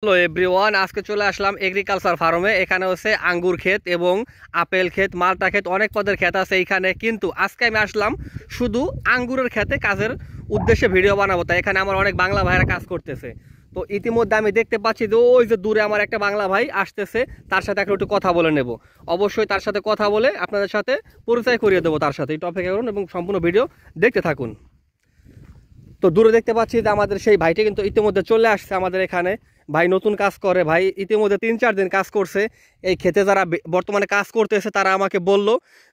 Hello everyone, আজকে চলে আসলাম agriculture ফার্মে। এখানে হচ্ছে আঙ্গুর ক্ষেত এবং আপেল ক্ষেত, মালটা ক্ষেত, অনেক পদের ক্ষেত আছে এইখানে। কিন্তু আজকে আমি আসলাম শুধু আঙ্গুরের ক্ষেতে কাজের উদ্দেশ্যে ভিডিও বানাবো। তাই এখানে আমার অনেক বাংলা ভাইরা কাজ করতেছে। তো ইতিমধ্যে আমি দেখতে পাচ্ছি যে ওই যে দূরে আমার একটা বাংলা ভাই আসতেছে, তার সাথে একটু কথা বলে নেব। অবশ্যই তার সাথে কথা বলে আপনাদের সাথে পরিচয় করিয়ে দেবো তার সাথে। একটু অপেক্ষা করুন এবং সম্পূর্ণ ভিডিও দেখতে থাকুন। তো দূরে দেখতে পাচ্ছি যে আমাদের সেই ভাইটি কিন্তু ইতিমধ্যে চলে আসছে আমাদের এখানে। ভাই নতুন কাজ করে, ভাই ইতিমধ্যে 3-4 দিন কাজ করছে এই ক্ষেতে। যারা বর্তমানে কাজ করতেছে তারা আমাকে বলল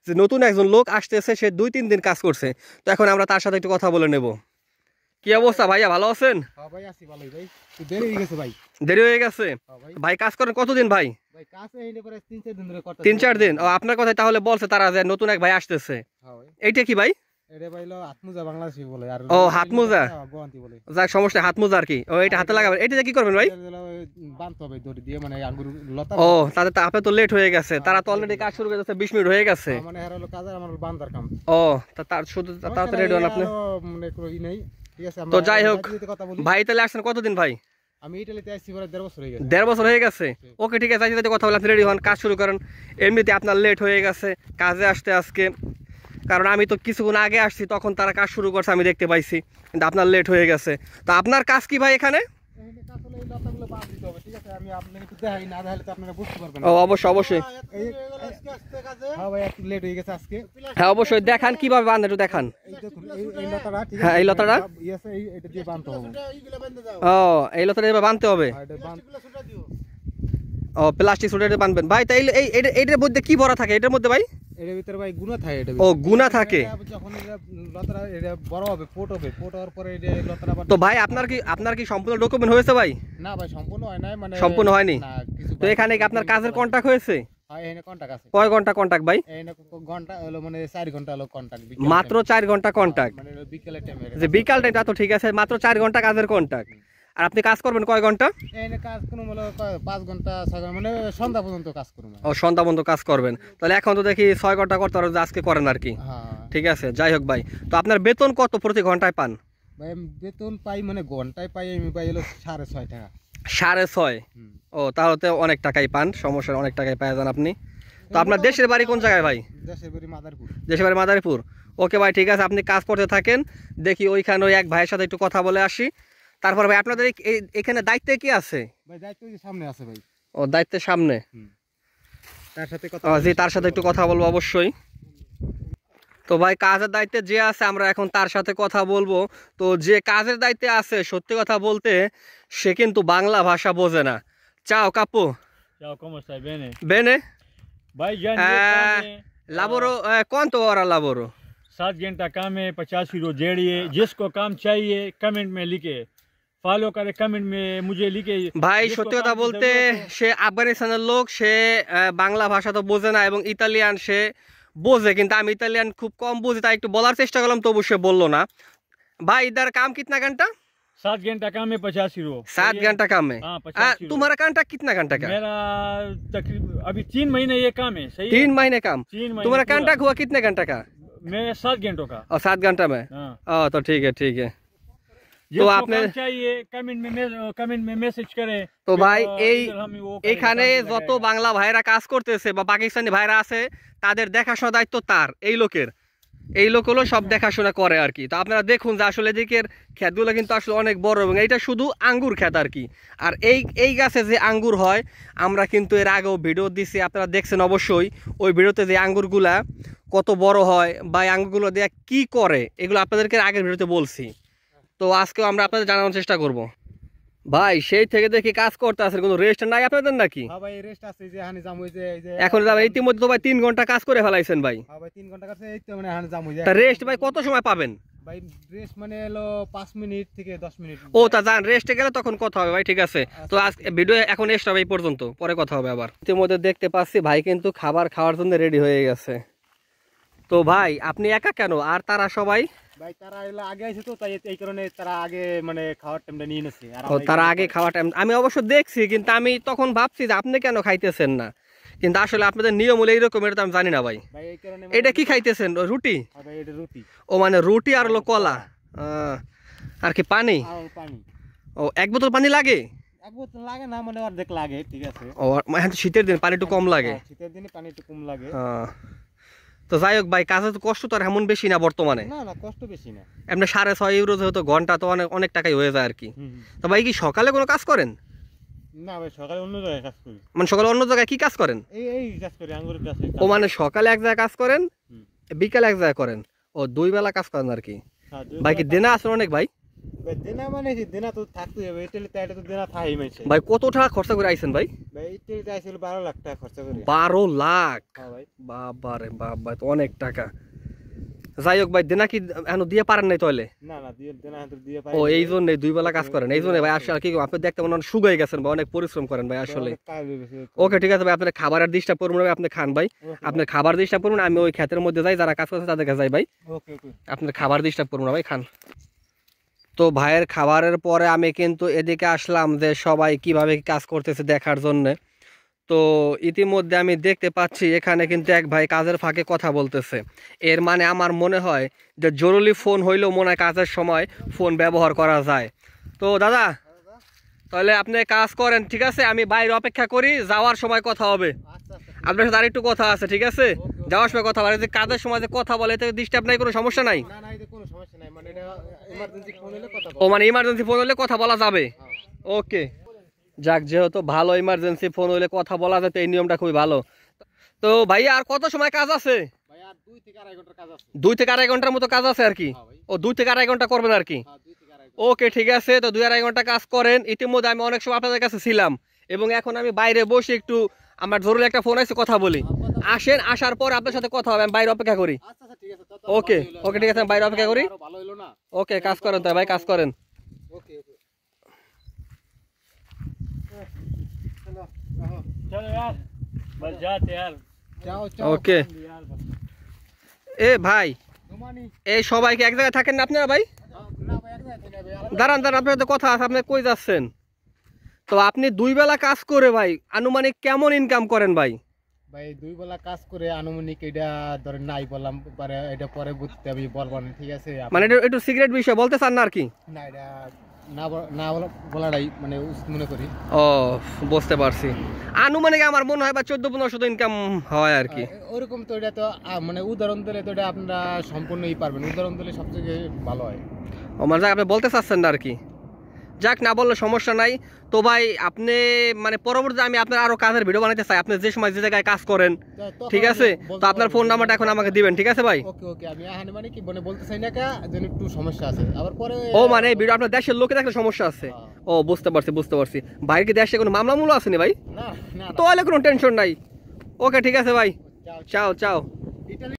যে নতুন একজন লোক আসতেছে, সে 2-3 দিন কাজ করছে। তো এখন আমরা তার সাথে একটু কথা বলে নেব। কি অবস্থা ভাইয়া, ভালো আছেন? ভাই আছি ভালোই ভাই। দেরি হয়ে গেছে ভাই। দেরি হয়ে গেছে ভাই? কাজ করেন কতদিন ভাই? ভাই কাছে এইনে পরে 3-4 দিন ধরে করতেছি। 3-4 দিন? ও, আপনার কথাই তাহলে বলছে তারা যে নতুন এক ভাই আসতেছে। হ্যাঁ ভাই। এইটা কি ভাই? এটা ভাই হলো হাতমোজা বাংলাদেশি বলে। আর ও হাতমোজা, গোয়ান্তি বলে। যাক সমস্যা, হাতমোজা আর কি। ও এটা হাতে লাগাবেন। এটা কি করবেন ভাই? বানতে হবে দড়ি দিয়ে, মানে আঙ্গুর লতা। ও তাদের তো আপনি তো লেট হয়ে গেছে, তারা তো অলরেডি কাজ শুরু করে দিয়েছে, 20 মিনিট হয়ে গেছে। মানে এর হলো কাজ, আর আমার বান্দার কাম। ও তার শুধু তাড়াতাড়ি রেডি হন আপনি। মানে কোনো ই নেই, ঠিক আছে। তো যাই হোক কথা বলি ভাই, তাহলে আসছেন কতদিন ভাই? আমি ইতালিতে আসছি পরে 1.5 বছর হয়ে গেছে। 1.5 বছর হয়ে গেছে? ওকে ঠিক আছে, যাইতে কথা বলে আপনি রেডি হন, কাজ শুরু করেন। এমনিতে আপনার লেট হয়ে গেছে কাজে আসতে আজকে, কারণ আমি তো কিছুক্ষণ আগে আসছি, তখন তারা কাজ শুরু করছে আমি দেখতে পাইছি, কিন্তু আপনার লেট হয়ে গেছে। তো আপনার কাজ কি ভাই এখানে? এখানে কাজ হলো এই লতাগুলো বাদ দিতে হবে, ঠিক আছে। আমি আপনাকে একটু দেখাই, না দেখালে তো আপনারা বুঝতে পারবেন না। ও অবশ্যই অবশ্যই। হ্যাঁ ভাই একটু লেট হয়ে গেছে আজকে। হ্যাঁ অবশ্যই, দেখান কিভাবে বাঁধেন একটু দেখান। এই দেখুন এই লতাটা, ঠিক আছে। হ্যাঁ এই লতাটা, এটা দিয়ে বাঁধতে হবে। ও এই লতাটা এবার বাঁধতে হবে। আর এটা ও প্লাস্টিক সুটে বাঁধবেন ভাই। তাই এইটার মধ্যে কি ভরা থাকে এটার মধ্যে ভাই? এর ভিতরে ভাই গুণা থাকে। এটা ও গুণা থাকে। যখন এটা লতাটা এটা বড় হবে, পোট হবে, পোট হওয়ার পরে এটা লতাটা তো ভাই আপনার কি সম্পূর্ণ ডকুমেন্ট হয়েছে ভাই? না ভাই সম্পূর্ণ হয় নাই, মানে সম্পূর্ণ হয়নি। না কিছু। তো এখানে কি আপনার কাজের কন্ট্রাক্ট হয়েছে? হ্যাঁ এখানে কন্টাক্ট আছে। কয় ঘন্টা কন্ট্রাক্ট ভাই? এখানে ঘন্টা হলো মানে 4 ঘন্টা হলো কন্টাক্ট। মাত্র 4 ঘন্টা কন্ট্রাক্ট? মানে বিকেলের টাইমে। যে বিকাল টাইমটা তো ঠিক আছে, মাত্র 4 ঘন্টা কাজের কন্ট্রাক্ট। আর আপনি কাজ করবেন কয় ঘন্টা? এখানে কাজ কোনো হলো 5 ঘন্টা 6 ঘন্টা, মানে সন্ধ্যা পর্যন্ত কাজ করব। ও সন্ধ্যা পর্যন্ত কাজ করবেন? তাহলে এখন তো দেখি 6 ঘন্টা করতে পারো, যে আজকে করেন আর কি। হ্যাঁ ঠিক আছে, যাই হোক ভাই, তো আপনার বেতন কত প্রতি ঘন্টায় পান? ভাই আমি বেতন পাই, মানে ঘন্টায় পাই আমি পাই হলো 6.5 টাকা। 6.5? ও তাহলে তো অনেক টাকাই পান, সমস্যা, অনেক টাকাই পাই যান আপনি। তো আপনার দেশের বাড়ি কোন জায়গায় ভাই? দেশের বাড়ি মাদারপুর। দেশের বাড়ি মাদারীপুর? ওকে ভাই ঠিক আছে, আপনি কাজ করতে থাকেন। দেখি ওইখানে ওই এক ভাইয়ের সাথে একটু কথা বলে আসি। তারপর ভাই আপনাদের এখানে দায়িত্বে কি আছে? ভাই দায়িত্ব যে সামনে আছে ভাই। ও দায়িত্বের সামনে? তার সাথে কথা জি, তার সাথে একটু কথা বলবো অবশ্যই। তো ভাই কাজের দায়িত্বে যে আছে আমরা এখন তার সাথে কথা বলবো। তো যে কাজের দায়িত্বে আছে, সত্যি কথা বলতে সে কিন্তু বাংলা ভাষা বোঝে না। চাও কাপু? Ciao, come stai? Bene? Bene? Vai Gianni, Lavoro, quanto ora lavoro? 7 घंटा काम है, 50 यूरो जेड़िए। जिसको काम चाहिए कमेंट में लिखे, फॉलो करे कमेंट में मुझे लिखे। ভাই जिसको সত্যি কথা काम की বলতে जरूरत हो- সে আফগানিস্তানের লোক, সে বাংলা ভাষা তো বোঝে না এবং ইতালিয়ান সে বোঝে, কিন্তু আমি ইতালিয়ান খুব কম বুঝি, তাই একটু বলার চেষ্টা করলাম, তবু সে বললো না। ভাই ইধার কাম কিতনা ঘন্টা? 7 घंटा काम है, 50 यूरो। 7 घंटा काम है? हाँ, 50 यूरो। तुम्हारा कॉन्ट्रैक्ट कितना घंटा का? मेरा तकरीबन अभी 3 महीने ये काम है, सही है? 3 महीने काम? 3 महीने तुम्हारा पूरा। कॉन्ट्रैक्ट हुआ कितने घंटा का? मैं 7 घंटों का। और 7 घंटा में? हाँ। तो ठीक है ठीक है। जिसको आपने- काम चाहिए कमेंट में मैसेज करे। তো ভাই এই इधर हम वो करेंगे, এখানে काम যত लगाएगा। বাংলা ভাইরা কাজ করতেছে বা পাকিস্তানি ভাইরা আছে, তাদের দেখাশোনা দায়িত্ব তার, এই লোকের। এই লোক হলো সব দেখাশোনা করে আর কি। তো আপনারা দেখুন যে আসলে এদিকের ক্ষেতগুলো কিন্তু আসলে অনেক বড়, এবং এইটা শুধু আঙ্গুর ক্ষেত আর কি। আর এই গাছে যে আঙ্গুর হয়, আমরা কিন্তু এর আগেও ভিডিও দিছি, আপনারা দেখছেন অবশ্যই। ওই ভিডিওতে যে আঙ্গুরগুলা কত বড় হয় বা এই আঙ্গুরগুলো দিয়ে কি করে, এগুলো আপনাদেরকে আগের ভিডিওতে বলছি। তো আজকেও আমরা আপনাদের জানানোর চেষ্টা করব। ভাই সেই থেকে দেখি কাজ করতে আসেন, কোনো রেস্ট নাই আপনাদের নাকি? হ্যাঁ ভাই রেস্ট আছে, যে হানি জাম হইছে এই যে এখন যাবেন ইতিমধ্যে তো ভাই 3 ঘন্টা কাজ করে ফেলাইছেন ভাই। হ্যাঁ ভাই 3 ঘন্টা কাছে এই তো, মানে হানি জাম হইছে। তা রেস্ট ভাই কত সময় পাবেন? ভাই রেস্ট মানে হলো 5 মিনিট থেকে 10 মিনিট। ও তা যান, রেস্টে গেলে তখন কথা হবে ভাই, ঠিক আছে। তো আজকে ভিডিও এখন রেস্ট হবে এই পর্যন্ত, পরে কথা হবে আবার। ইতিমধ্যে দেখতে পাচ্ছি ভাই কিন্তু খাবার খাওয়ার জন্য রেডি হয়ে গেছে। তো ভাই আপনি একা কেন, আর তারা সবাই? ভাই তারা এলা আগে আইছে তো, তাই এই কারণে তারা আগে মানে খাওয়ার টাইমটা নিয়ে নিছে। আর ও তারা আগে খাওয়া টাইম আমি অবশ্য দেখছি, কিন্তু আমি তখন ভাবছি যে আপনি কেন খাইতেছেন না, কিন্তু আসলে আপনাদের নিয়ম হলো এইরকম, এটা তো আমি জানি না ভাই। ভাই এই কারণে এটা কি খাইতেছেন, রুটি? হ্যাঁ ভাই এটা রুটি। ও মানে রুটি আর হলো কলা, আর কি পানি? আর পানি। ও 1 বোতল পানি লাগে? এক বোতল লাগে না, মানে অর্ধেক লাগে, ঠিক আছে। ও এখন তো শীতের দিন পানি একটু কম লাগে। শীতের দিনে পানি একটু কম লাগে। তো যাই হোক ভাই, কাজে তো কষ্ট তো আর এমন বেশি না বর্তমানে। না না, কষ্ট বেশি না। এমনি 6.5 ইউরো যেহেতু ঘন্টা, তো অনেক অনেক টাকাই হয়ে যায় আর কি। তো ভাই কি সকালে কোনো কাজ করেন? না ভাই, সকালে অন্য জায়গায় কাজ করি। মানে সকালে অন্য জায়গায় কি কাজ করেন? এই কাজ করি, আঙ্গুরের কাজ। ও মানে সকালে এক জায়গায় কাজ করেন, বিকালে এক জায়গায় করেন। ও 2 বেলা কাজ করেন আর কি। ভাই কি দেনা আছে অনেক ভাই? দেনা মানে দেনা তো থাকতেই হবে, ইটালিতে এটা তো দেনা থাই মাইছে। ভাই কত টাকা খরচা করে আইছেন ভাই? ভাই ইটালিতে আইছিল 12 লাখ টাকা খরচা করে। 12 লাখ? হ্যাঁ ভাই। বাবারে বাবা, তো অনেক টাকা। যাই হোক ভাই, দেনা কি এখন দিয়ে পারেন নাই তাহলে? না না, দেনা হাতে দিয়ে পাই। ও এই জন্য 2 বেলা কাজ করেন, এই জন্য ভাই। আসলে কি আপনি দেখতে মনে হয় শুকিয়ে গেছেন ভাই, অনেক পরিশ্রম করেন ভাই আসলে। ওকে ঠিক আছে ভাই, আপনার খাবারের ডিস্টার্ব করবো না, আপনি খান ভাই। আপনার খাবার ডিস্টার্ব করুন, আমি ওই ক্ষেতের মধ্যে যাই, যারা কাজ করছে তাদের কাছে যাই ভাই। ওকে ওকে। আপনার খাবার ডিস্টার্ব করবো না ভাই, খান। তো ভাইয়ের খাবারের পরে আমি কিন্তু এদিকে আসলাম যে সবাই কিভাবে কাজ করতেছে দেখার জন্যে। তো ইতিমধ্যে আমি দেখতে পাচ্ছি এখানে কিন্তু এক ভাই কাজের ফাঁকে কথা বলতেছে। এর মানে আমার মনে হয় যে জরুরি ফোন হইলেও মনে হয় কাজের সময় ফোন ব্যবহার করা যায়। তো দাদা তাহলে আপনি কাজ করেন, ঠিক আছে? আমি বাইরে অপেক্ষা করি, যাওয়ার সময় কথা হবে আপনার সাথে। আরেকটু কথা আছে, ঠিক আছে? যাওয়ার সময় কথা বলে, যে কাজের সময় যে কথা বলে এতে ডিস্টার্ব নাই, কোনো সমস্যা নাই? না না, এতে কোনো সমস্যা নাই, মানে এটা ইমার্জেন্সি ফোন হলে কথা ও মানে ইমার্জেন্সি ফোন হলে কথা বলা যাবে? ওকে যাক, যেহেতু ভালো, ইমার্জেন্সি ফোন হলে কথা বলা যায়, তো এই নিয়মটা খুবই ভালো। তো ভাই আর কত সময় কাজ আছে? ভাই আর 2 থেকে 2.5 ঘন্টার কাজ আছে। 2 থেকে 2.5 ঘন্টার মতো কাজ আছে আর কি? ও 2 থেকে 2.5 ঘন্টা করবেন আর কি? 2 থেকে 2.5 ওকে ঠিক আছে, তো 2-2.5 ঘন্টা কাজ করেন। ইতিমধ্যে আমি অনেক সময় আপনাদের কাছে ছিলাম এবং এখন আমি বাইরে বসে একটু আমার জরুরি একটা ফোন আছে, কথা বলি। আসেন, আসার পর আপনার সাথে কথা হবে, আমি বাইরে অপেক্ষা করি। আচ্ছা আচ্ছা, ঠিক আছে। ওকে ওকে ঠিক আছে, আমি বাইরে অপেক্ষা করি। ভালো হইলো না? ওকে কাজ করেন তাই ভাই, কাজ করেন। ওকে ওকে। চলো আহো। चलो यार, बस जाते यार। যাও যাও। ওকে यार बस। এ ভাই, নোমানি। এই সবাইকে এক জায়গায় থাকেন না আপনারা ভাই? না ভাই, এক জায়গায় থেকে ভাই। দাঁড়ান দাঁড়ান, আপনার তো কথা আছে, আপনি কই যাচ্ছেন? তো আপনি 2 বেলা কাজ করে ভাই আনুমানিক কেমন ইনকাম করেন ভাই? ভাই 2 বেলা কাজ করে আনুমানিক এটা ধরেন নাই বললাম, পরে এটা পরে বুঝতে আমি বলবো না, ঠিক আছে? মানে এটা একটু সিক্রেট বিষয় বলতে চান না আর কি? না, এটা না বলাটাই মানে উচিত মনে করি। ও বুঝতে পারছি। আনুমানিক আমার মনে হয় বা 14-1500 ইনকাম হয় আর কি। ওরকম তো এটা তো মানে উদাহরণ দিলে তো এটা আপনারা সম্পূর্ণই পারবেন, উদাহরণ দিলে সবথেকে ভালো হয়। ও মানে যাক, আপনি বলতে চাচ্ছেন না আর কি? যাক, না বললে সমস্যা নাই। তো ভাই আপনি মানে পরবর্তীতে আমি আপনার আরো কাজের ভিডিও বানাইতে চাই, আপনি যে সময় যে জায়গায় কাজ করেন, ঠিক আছে? তো আপনার ফোন নাম্বারটা এখন আমাকে দিবেন, ঠিক আছে ভাই? ওকে ওকে। আমি এখানে মানে কি মানে বলতে চাই না, যেন একটু সমস্যা আছে আবার পরে। ও মানে এই ভিডিও আপনার দেশের লোকে দেখলে সমস্যা আছে? ও বুঝতে পারছি বুঝতে পারছি। ভাইয়ের কি দেশে কোনো মামলা মূল্য আছে না ভাই? না না, তাহলে কোনো টেনশন নাই। ওকে ঠিক আছে ভাই, যাও চাও চাও। ইটালি